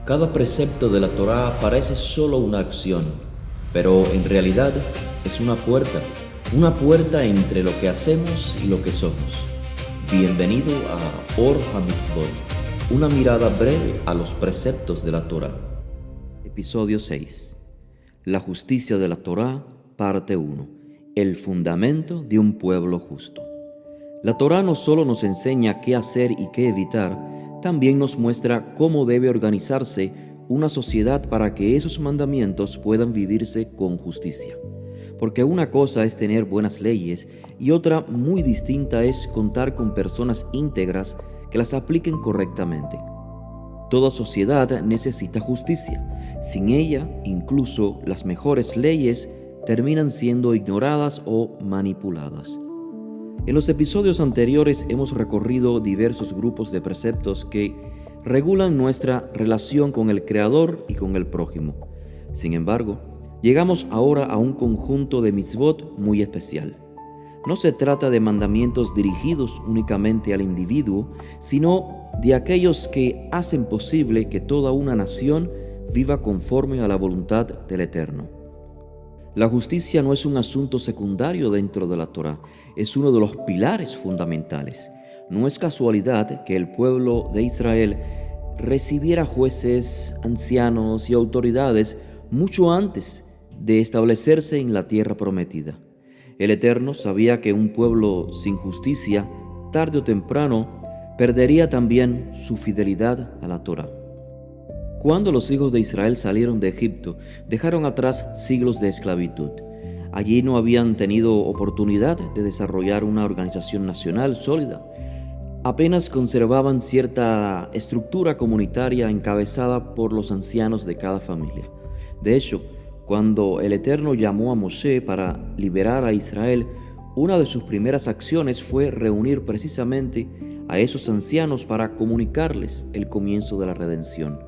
Cada precepto de la Torá parece solo una acción, pero en realidad es una puerta entre lo que hacemos y lo que somos. Bienvenido a Or HaMitzvot, una mirada breve a los preceptos de la Torá. Episodio 6. La justicia de la Torá, parte 1. El fundamento de un pueblo justo. La Torá no solo nos enseña qué hacer y qué evitar, también nos muestra cómo debe organizarse una sociedad para que esos mandamientos puedan vivirse con justicia. Porque una cosa es tener buenas leyes y otra muy distinta es contar con personas íntegras que las apliquen correctamente. Toda sociedad necesita justicia. Sin ella, incluso las mejores leyes terminan siendo ignoradas o manipuladas. En los episodios anteriores hemos recorrido diversos grupos de preceptos que regulan nuestra relación con el Creador y con el prójimo. Sin embargo, llegamos ahora a un conjunto de mitzvot muy especial. No se trata de mandamientos dirigidos únicamente al individuo, sino de aquellos que hacen posible que toda una nación viva conforme a la voluntad del Eterno. La justicia no es un asunto secundario dentro de la Torá, es uno de los pilares fundamentales. No es casualidad que el pueblo de Israel recibiera jueces, ancianos y autoridades mucho antes de establecerse en la tierra prometida. El Eterno sabía que un pueblo sin justicia, tarde o temprano, perdería también su fidelidad a la Torá. Cuando los hijos de Israel salieron de Egipto, dejaron atrás siglos de esclavitud. Allí no habían tenido oportunidad de desarrollar una organización nacional sólida. Apenas conservaban cierta estructura comunitaria encabezada por los ancianos de cada familia. De hecho, cuando el Eterno llamó a Moshe para liberar a Israel, una de sus primeras acciones fue reunir precisamente a esos ancianos para comunicarles el comienzo de la redención.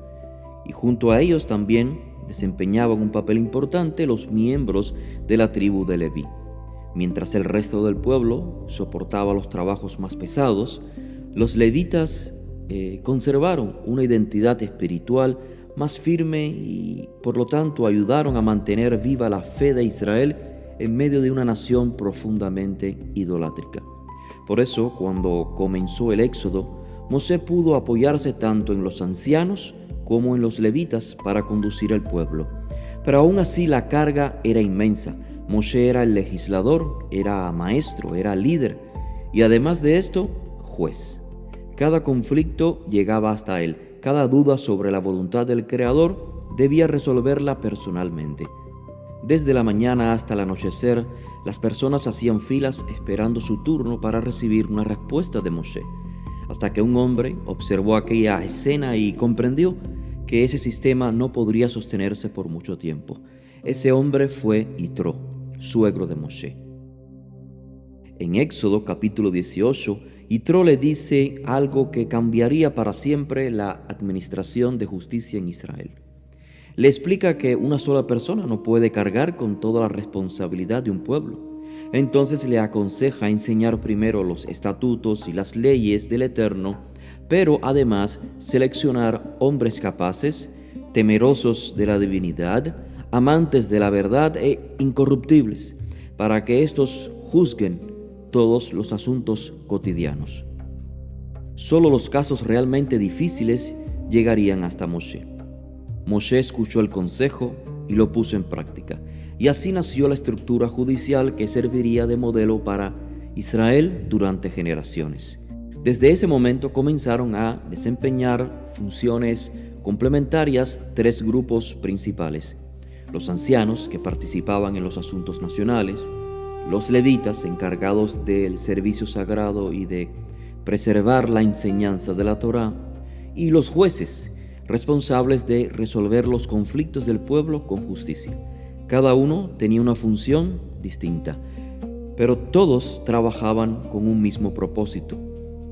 Y junto a ellos también desempeñaban un papel importante los miembros de la tribu de Leví. Mientras el resto del pueblo soportaba los trabajos más pesados, los levitas conservaron una identidad espiritual más firme y por lo tanto ayudaron a mantener viva la fe de Israel en medio de una nación profundamente idolátrica. Por eso, cuando comenzó el Éxodo, Moshe pudo apoyarse tanto en los ancianos como en los levitas para conducir al pueblo. Pero aún así la carga era inmensa. Moshe era el legislador, era maestro, era líder y además de esto, juez. Cada conflicto llegaba hasta él. Cada duda sobre la voluntad del Creador debía resolverla personalmente. Desde la mañana hasta el anochecer, las personas hacían filas esperando su turno para recibir una respuesta de Moshe. Hasta que un hombre observó aquella escena y comprendió que ese sistema no podría sostenerse por mucho tiempo. Ese hombre fue Yitro, suegro de Moshe. En Éxodo capítulo 18, Yitro le dice algo que cambiaría para siempre la administración de justicia en Israel. Le explica que una sola persona no puede cargar con toda la responsabilidad de un pueblo. Entonces le aconseja enseñar primero los estatutos y las leyes del Eterno, pero además seleccionar hombres capaces, temerosos de la divinidad, amantes de la verdad e incorruptibles, para que éstos juzguen todos los asuntos cotidianos. Solo los casos realmente difíciles llegarían hasta Moshe. Moshe escuchó el consejo y lo puso en práctica. Y así nació la estructura judicial que serviría de modelo para Israel durante generaciones. Desde ese momento comenzaron a desempeñar funciones complementarias tres grupos principales: los ancianos, que participaban en los asuntos nacionales; los levitas, encargados del servicio sagrado y de preservar la enseñanza de la Torá; y los jueces, responsables de resolver los conflictos del pueblo con justicia. Cada uno tenía una función distinta, pero todos trabajaban con un mismo propósito: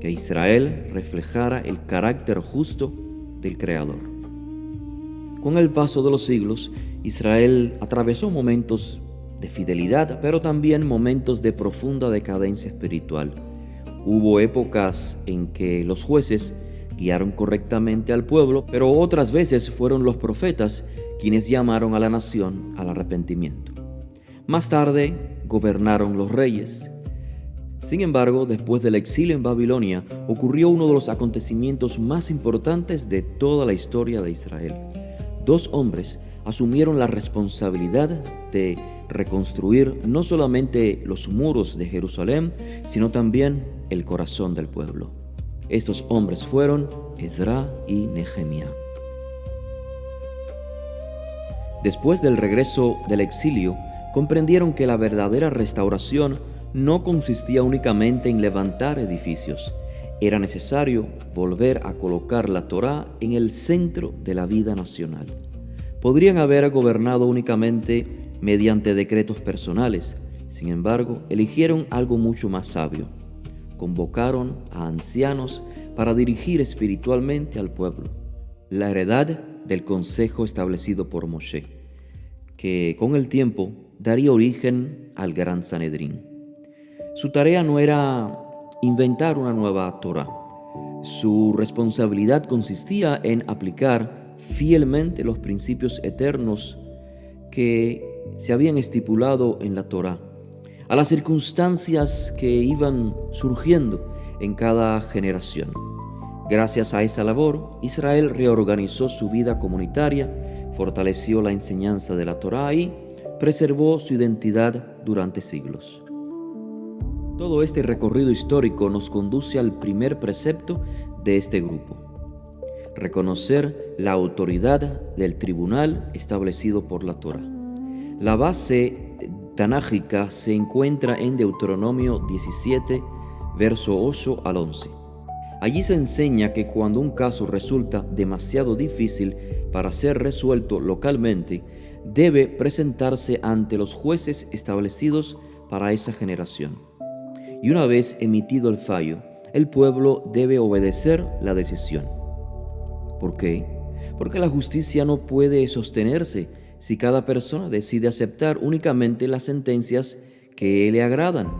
que Israel reflejara el carácter justo del Creador. Con el paso de los siglos, Israel atravesó momentos de fidelidad, pero también momentos de profunda decadencia espiritual. Hubo épocas en que los jueces guiaron correctamente al pueblo, pero otras veces fueron los profetas quienes llamaron a la nación al arrepentimiento. Más tarde gobernaron los reyes. Sin embargo, después del exilio en Babilonia, ocurrió uno de los acontecimientos más importantes de toda la historia de Israel. Dos hombres asumieron la responsabilidad de reconstruir no solamente los muros de Jerusalén, sino también el corazón del pueblo. Estos hombres fueron Ezra y Nehemías. Después del regreso del exilio, comprendieron que la verdadera restauración no consistía únicamente en levantar edificios. Era necesario volver a colocar la Torá en el centro de la vida nacional. Podrían haber gobernado únicamente mediante decretos personales. Sin embargo, eligieron algo mucho más sabio. Convocaron a ancianos para dirigir espiritualmente al pueblo. La heredad del consejo establecido por Moshe, que con el tiempo daría origen al Gran Sanedrín. Su tarea no era inventar una nueva Torá. Su responsabilidad consistía en aplicar fielmente los principios eternos que se habían estipulado en la Torá a las circunstancias que iban surgiendo en cada generación. Gracias a esa labor, Israel reorganizó su vida comunitaria, fortaleció la enseñanza de la Torá y preservó su identidad durante siglos. Todo este recorrido histórico nos conduce al primer precepto de este grupo: reconocer la autoridad del tribunal establecido por la Torá. La base tanájica se encuentra en Deuteronomio 17, verso 8 al 11. Allí se enseña que cuando un caso resulta demasiado difícil para ser resuelto localmente, debe presentarse ante los jueces establecidos para esa generación. Y una vez emitido el fallo, el pueblo debe obedecer la decisión. ¿Por qué? Porque la justicia no puede sostenerse si cada persona decide aceptar únicamente las sentencias que le agradan.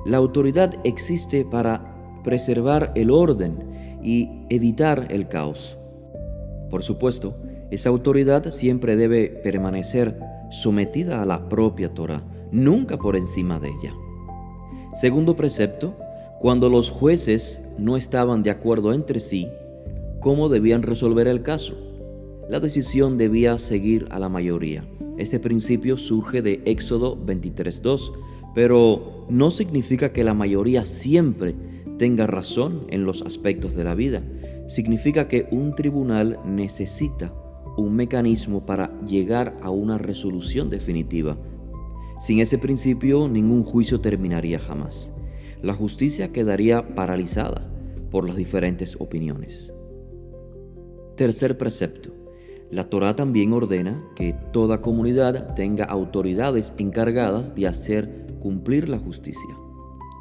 La autoridad existe para preservar el orden y evitar el caos. Por supuesto, esa autoridad siempre debe permanecer sometida a la propia Torá, nunca por encima de ella. Segundo precepto: cuando los jueces no estaban de acuerdo entre sí, ¿cómo debían resolver el caso? La decisión debía seguir a la mayoría. Este principio surge de Éxodo 23:2, pero no significa que la mayoría siempre tenga razón en los aspectos de la vida. Significa que un tribunal necesita un mecanismo para llegar a una resolución definitiva. Sin ese principio, ningún juicio terminaría jamás. La justicia quedaría paralizada por las diferentes opiniones. Tercer precepto: la Torá también ordena que toda comunidad tenga autoridades encargadas de hacer cumplir la justicia.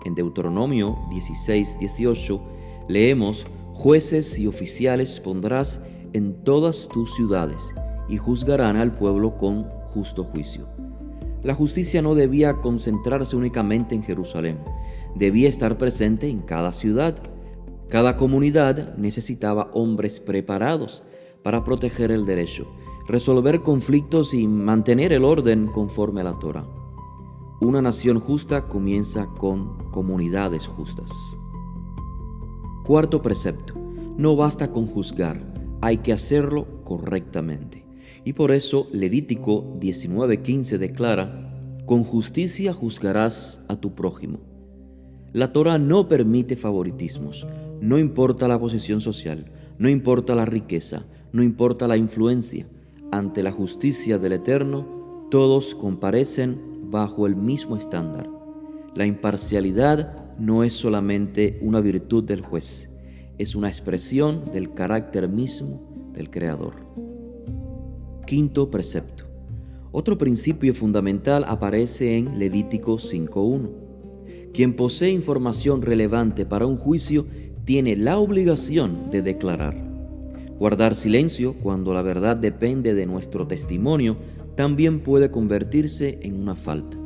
En Deuteronomio 16:18 leemos: jueces y oficiales pondrás en todas tus ciudades y juzgarán al pueblo con justo juicio. La justicia no debía concentrarse únicamente en Jerusalén, debía estar presente en cada ciudad. Cada comunidad necesitaba hombres preparados para proteger el derecho, resolver conflictos y mantener el orden conforme a la Torá. Una nación justa comienza con comunidades justas. Cuarto precepto: no basta con juzgar, hay que hacerlo correctamente. Y por eso Levítico 19:15 declara: con justicia juzgarás a tu prójimo. La Torá no permite favoritismos, no importa la posición social, no importa la riqueza, no importa la influencia. Ante la justicia del Eterno, todos comparecen bajo el mismo estándar. La imparcialidad no es solamente una virtud del juez, es una expresión del carácter mismo del Creador. Quinto precepto. Otro principio fundamental aparece en Levítico 5:1. Quien posee información relevante para un juicio tiene la obligación de declarar. Guardar silencio cuando la verdad depende de nuestro testimonio también puede convertirse en una falta.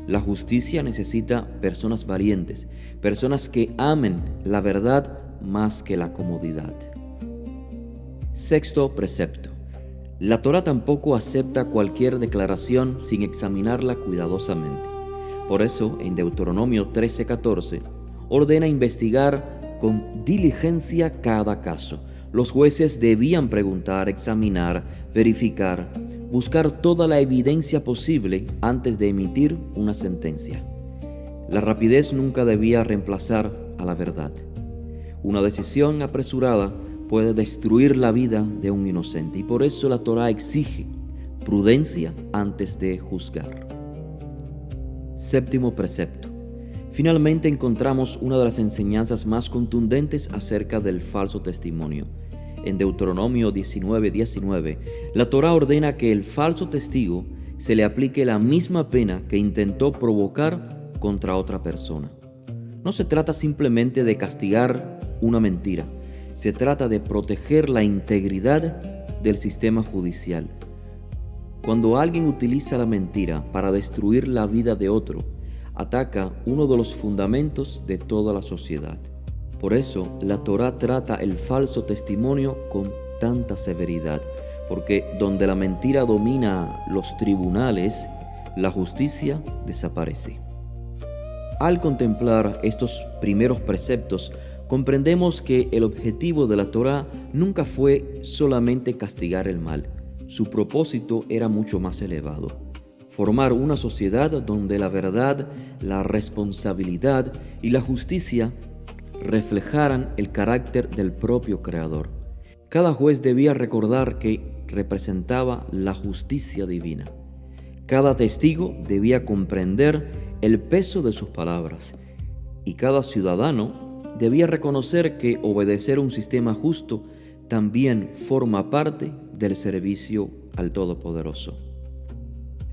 La justicia necesita personas valientes, personas que amen la verdad más que la comodidad. Sexto precepto. La Torá tampoco acepta cualquier declaración sin examinarla cuidadosamente. Por eso, en Deuteronomio 13:14, ordena investigar con diligencia cada caso. Los jueces debían preguntar, examinar, verificar, buscar toda la evidencia posible antes de emitir una sentencia. La rapidez nunca debía reemplazar a la verdad. Una decisión apresurada puede destruir la vida de un inocente y por eso la Torá exige prudencia antes de juzgar. Séptimo precepto. Finalmente encontramos una de las enseñanzas más contundentes acerca del falso testimonio. En Deuteronomio 19:19, la Torá ordena que el falso testigo se le aplique la misma pena que intentó provocar contra otra persona. No se trata simplemente de castigar una mentira, se trata de proteger la integridad del sistema judicial. Cuando alguien utiliza la mentira para destruir la vida de otro, ataca uno de los fundamentos de toda la sociedad. Por eso, la Torá trata el falso testimonio con tanta severidad, porque donde la mentira domina los tribunales, la justicia desaparece. Al contemplar estos primeros preceptos, comprendemos que el objetivo de la Torá nunca fue solamente castigar el mal. Su propósito era mucho más elevado: formar una sociedad donde la verdad, la responsabilidad y la justicia reflejaran el carácter del propio Creador. Cada juez debía recordar que representaba la justicia divina. Cada testigo debía comprender el peso de sus palabras y cada ciudadano debía reconocer que obedecer un sistema justo también forma parte del servicio al Todopoderoso.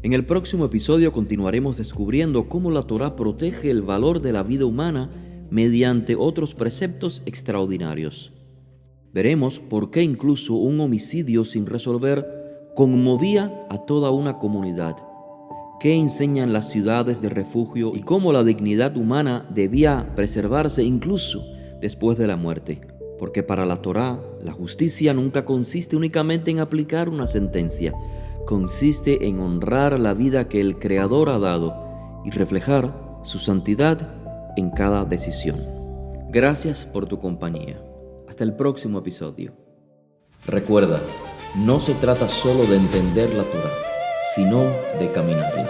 En el próximo episodio continuaremos descubriendo cómo la Torá protege el valor de la vida humana mediante otros preceptos extraordinarios. Veremos por qué incluso un homicidio sin resolver conmovía a toda una comunidad, qué enseñan las ciudades de refugio y cómo la dignidad humana debía preservarse incluso después de la muerte. Porque para la Torá, la justicia nunca consiste únicamente en aplicar una sentencia, consiste en honrar la vida que el Creador ha dado y reflejar su santidad en cada decisión. Gracias por tu compañía. Hasta el próximo episodio. Recuerda, no se trata solo de entender la Torá, sino de caminarla.